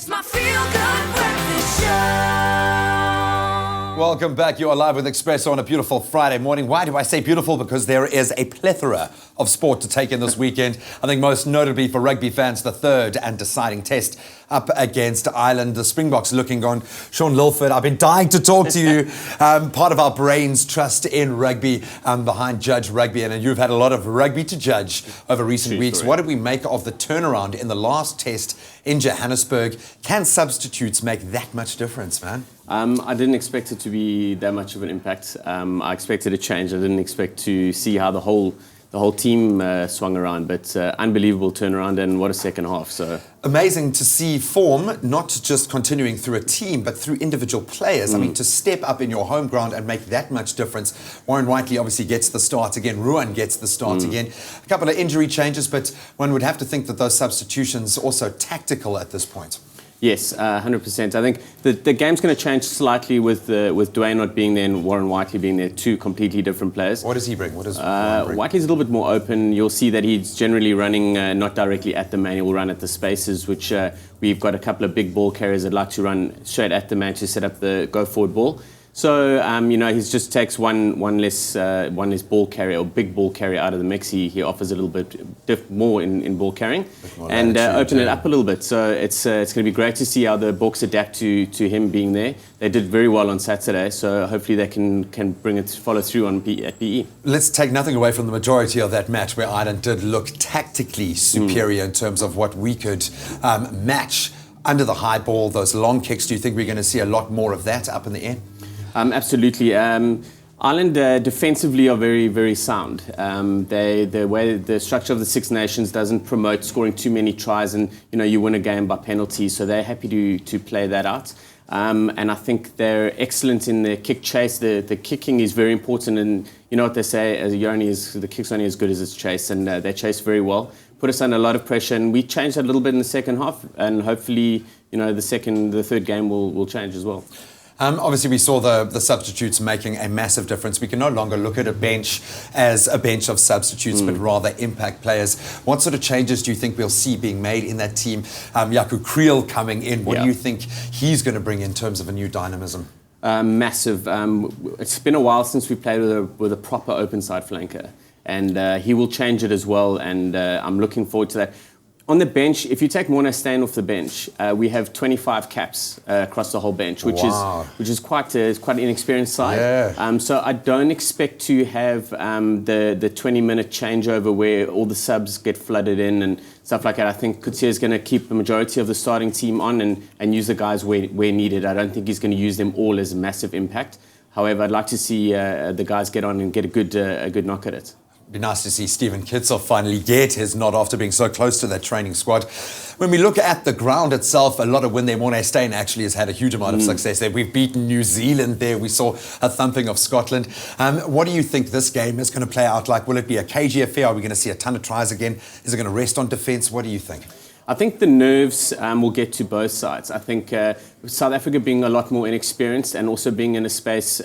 It's my feel-good breakfast show. Welcome back. You are live with Expresso on a beautiful Friday morning. Why do I say beautiful? Because there is a plethora of sport to take in this weekend. I think most notably for rugby fans, the third and deciding test up against Ireland. The Springboks looking on. Shaun Lilford, I've been dying to talk to you. Part of our brains trust in rugby behind Judge Rugby. And you've had a lot of rugby to judge over recent weeks. What did we make of the turnaround in the last test in Johannesburg? Can substitutes make that much difference, man? I didn't expect it to be that much of an impact. I expected a change. I didn't expect to see how the whole team swung around, but unbelievable turnaround, and what a second half. So amazing to see form not just continuing through a team, but through individual players. I mean, to step up in your home ground and make that much difference. Warren Whiteley obviously gets the start again. Ruan gets the start again. A couple of injury changes, but one would have to think that those substitutions are also tactical at this point. Yes, 100%. I think the game's going to change slightly with Dwayne not being there and Warren Whiteley being there, two completely different players. What does he bring? What does Warren bring? Whiteley's a little bit more open. You'll see that he's generally running not directly at the man. He will run at the spaces, which we've got a couple of big ball carriers that like to run straight at the man to set up the go-forward ball. So, he just takes one less ball carrier or big ball carrier out of the mix. He offers a little bit more in ball carrying and open it up a little bit. So it's going to be great to see how the Boks adapt to him being there. They did very well on Saturday, so hopefully they can follow through at PE. Let's take nothing away from the majority of that match where Ireland did look tactically superior in terms of what we could match under the high ball, those long kicks. Do you think we're going to see a lot more of that up in the air? Absolutely. Ireland defensively are very, very sound. The structure of the Six Nations doesn't promote scoring too many tries, and you win a game by penalty, so they're happy to play that out. And I think they're excellent in their kick chase. The kicking is very important, and you know what they say: the kick's only as good as its chase, and they chase very well. Put us under a lot of pressure, and we changed that a little bit in the second half, and hopefully, the third game will change as well. Obviously, we saw the substitutes making a massive difference. We can no longer look at a bench as a bench of substitutes, but rather impact players. What sort of changes do you think we'll see being made in that team? Jaco Kriel coming in. What do you think he's going to bring in terms of a new dynamism? Massive. It's been a while since we played with a proper open side flanker, and he will change it as well. And I'm looking forward to that. On the bench, if you take Morna Steyn off the bench, we have 25 caps across the whole bench, which is quite an inexperienced side. Yeah. So I don't expect to have the 20-minute changeover where all the subs get flooded in and stuff like that. I think Coetzee is going to keep the majority of the starting team on and use the guys where needed. I don't think he's going to use them all as a massive impact. However, I'd like to see the guys get on and get a good knock at it. It'd be nice to see Stephen Kitzel finally get his nod after being so close to that training squad. When we look at the ground itself, a lot of when Morna Steyn actually has had a huge amount of success there. We've beaten New Zealand there. We saw a thumping of Scotland. What do you think this game is going to play out like? Will it be a cagey affair? Are we going to see a ton of tries again? Is it going to rest on defence? What do you think? I think the nerves will get to both sides. I think South Africa being a lot more inexperienced and also being in a space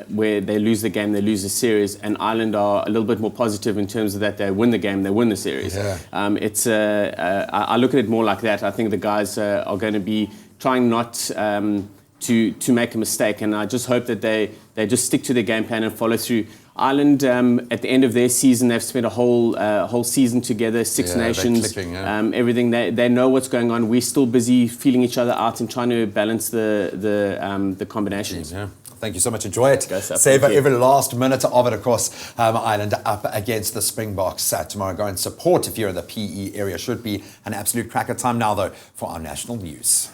where they lose the game, they lose the series, and Ireland are a little bit more positive in terms of that they win the game, they win the series. Yeah. I look at it more like that. I think the guys are going to be trying not to make a mistake, and I just hope that they just stick to their game plan and follow through. Ireland, at the end of their season, they've spent a whole season together, Six Nations, everything. They know what's going on. We're still busy feeling each other out and trying to balance the combinations. Yeah. Thank you so much. Enjoy it. Savour every last minute of it, of course. Ireland up against the Springboks tomorrow. Go and support if you're in the PE area. Should be an absolute cracker time now, though, for our national news.